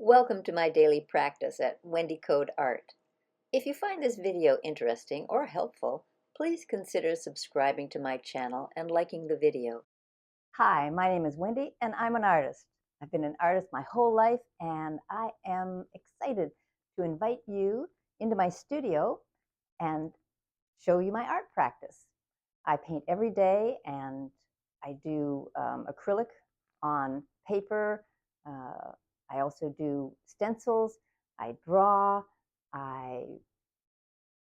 Welcome to my daily practice at Wendy Coad Art. If you find this video interesting or helpful, please consider subscribing to my channel and liking the video. Hi, my name is Wendy and I'm an artist. I've been an artist my whole life and I am excited to invite you into my studio and show you my art practice. I paint every day and I do acrylic on paper. I also do stencils. I draw. I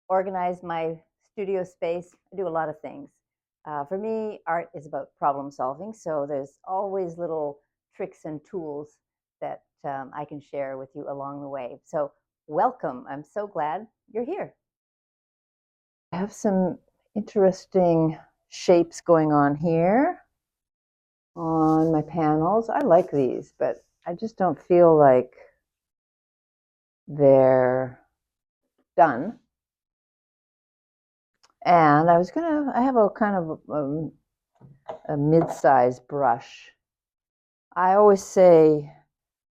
organize my studio space. I do a lot of things. For me, art is about problem solving, so there's always little tricks and tools that I can share with you along the way. So welcome. I'm so glad you're here. I have some interesting shapes going on here on my panels. I like these, but I just don't feel like they're done. And I have a kind of a mid-sized brush. I always say,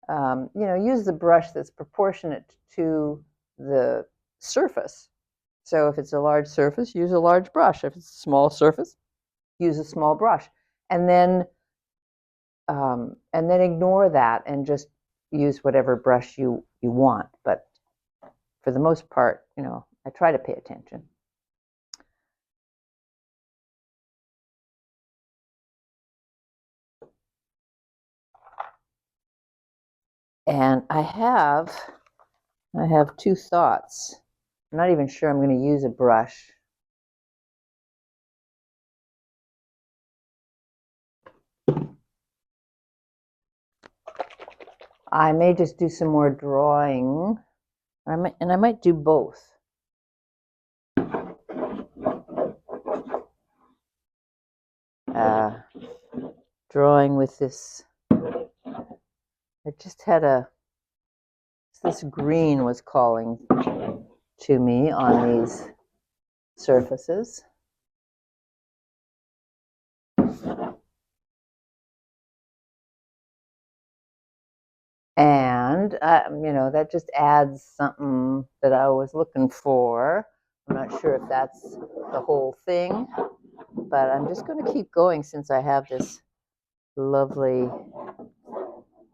use the brush that's proportionate to the surface. So if it's a large surface, use a large brush. If it's a small surface, use a small brush. And then ignore that and just use whatever brush you want. But for the most part, I try to pay attention. And I have two thoughts. I'm not even sure I'm going to use a brush. I may just do some more drawing, and I might do both. Drawing with this, I just had this green was calling to me on these surfaces. And, that just adds something that I was looking for. I'm not sure if that's the whole thing, but I'm just going to keep going since I have this lovely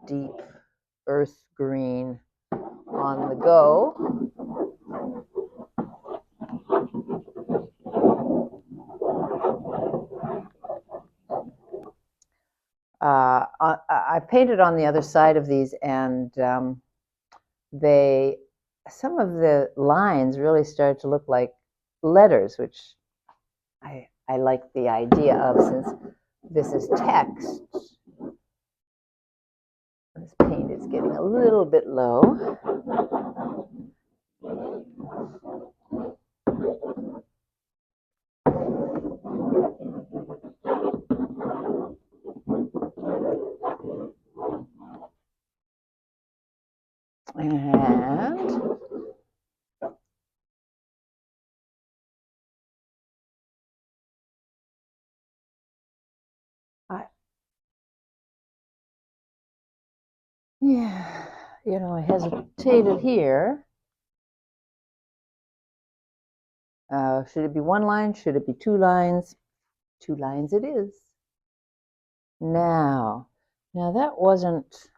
deep earth green on the go. I painted on the other side of these, and some of the lines really started to look like letters, which I like the idea of, since this is text. This paint is getting a little bit low. And I hesitated here. Should it be one line? Should it be two lines? Two lines it is. Now that wasn't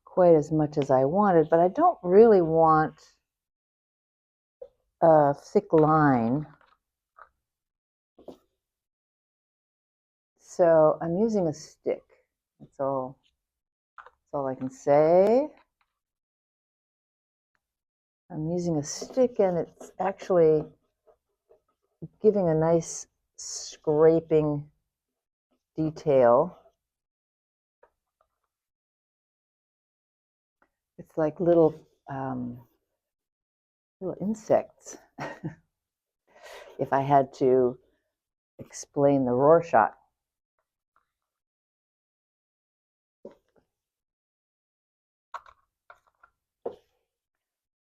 quite as much as I wanted, but I don't really want a thick line. So I'm using a stick. That's all I can say. I'm using a stick, and it's actually giving a nice scraping detail. It's like little insects. If I had to explain the Rorschach.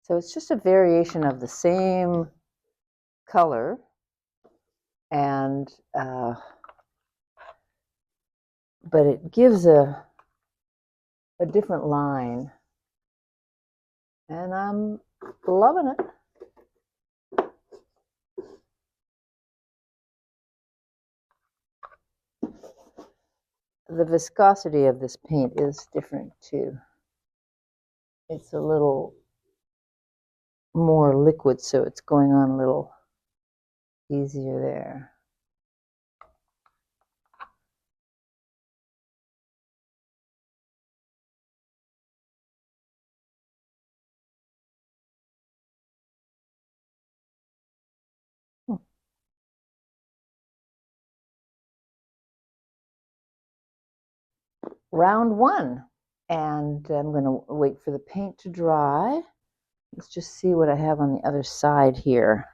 So it's just a variation of the same color, and but it gives a a different line. And I'm loving it. The viscosity of this paint is different too. It's a little more liquid, so it's going on a little easier there. Round one. And I'm going to wait for the paint to dry. Let's just see what I have on the other side here.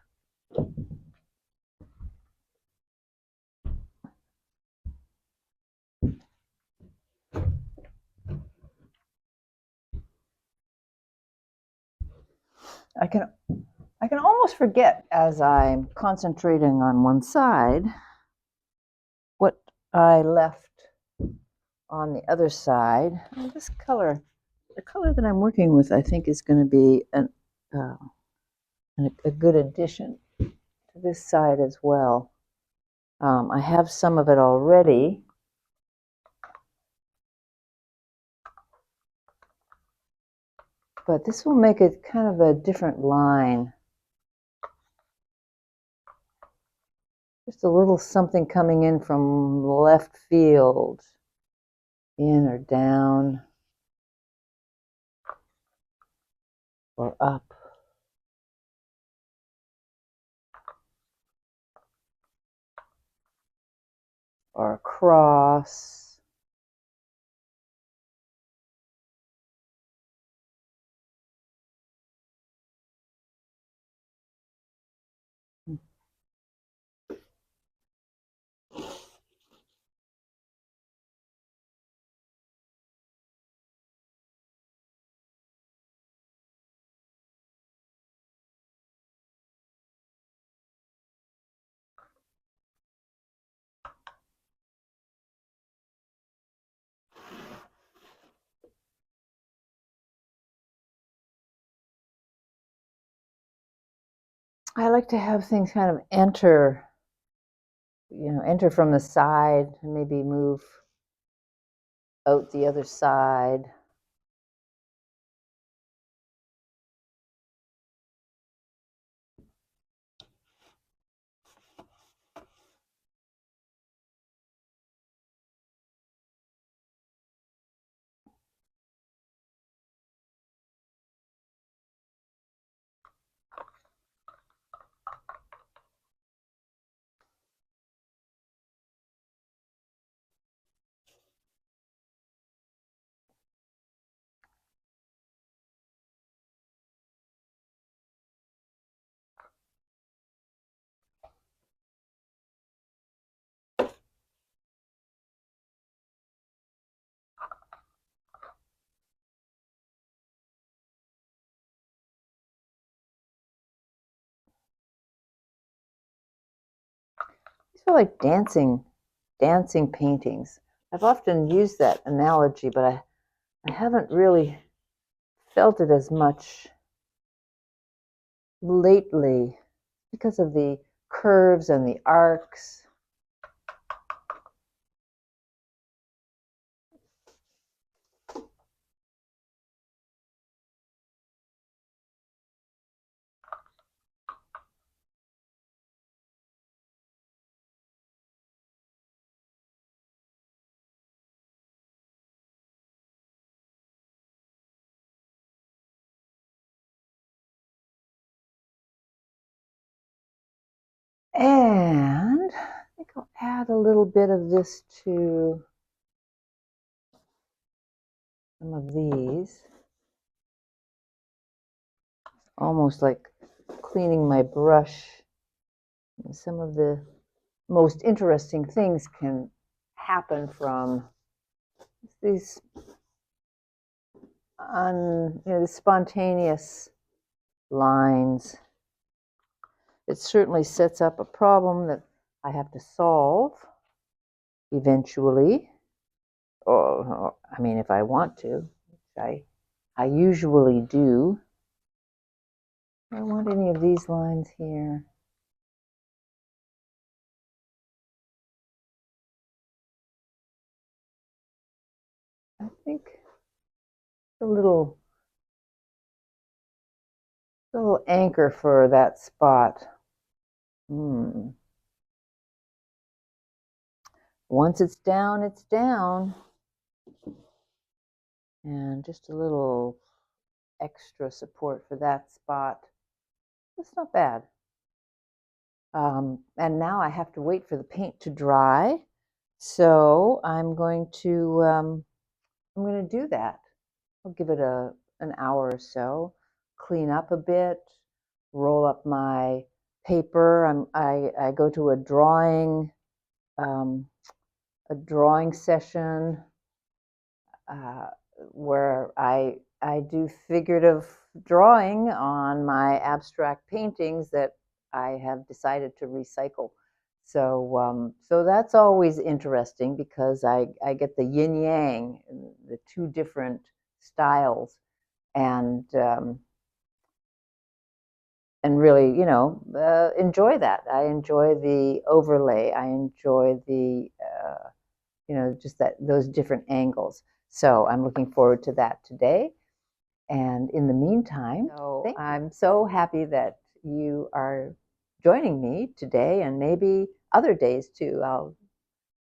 I can almost forget as I'm concentrating on one side what I left on the other side. This color, the color that I'm working with, I think is going to be a good addition to this side as well. I have some of it already. But this will make it kind of a different line. Just a little something coming in from left field, in or down, or up. Or across. I like to have things kind of enter from the side and maybe move out the other side. These are like dancing paintings. I've often used that analogy, but I haven't really felt it as much lately because of the curves and the arcs. And I think I'll add a little bit of this to some of these. Almost like cleaning my brush. And some of the most interesting things can happen from these the spontaneous lines. It certainly sets up a problem that I have to solve eventually, or I mean, if I want to. I usually do. I don't want any of these lines here. I think a little anchor for that spot. Once it's down, it's down. And just a little extra support for that spot. That's not bad. And now I have to wait for the paint to dry. So I'm going to do that. I'll give it an hour or so, clean up a bit, roll up my paper. I go to a drawing session where I do figurative drawing on my abstract paintings that I have decided to recycle. So that's always interesting because I get the yin yang, the two different styles, and really, enjoy that. I enjoy the overlay. I enjoy the just those different angles. So I'm looking forward to that today. And in the meantime, I'm so happy that you are joining me today, and maybe other days too. I'll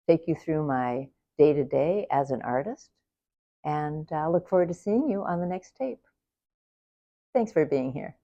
take you through my day-to-day as an artist, and I look forward to seeing you on the next tape. Thanks for being here.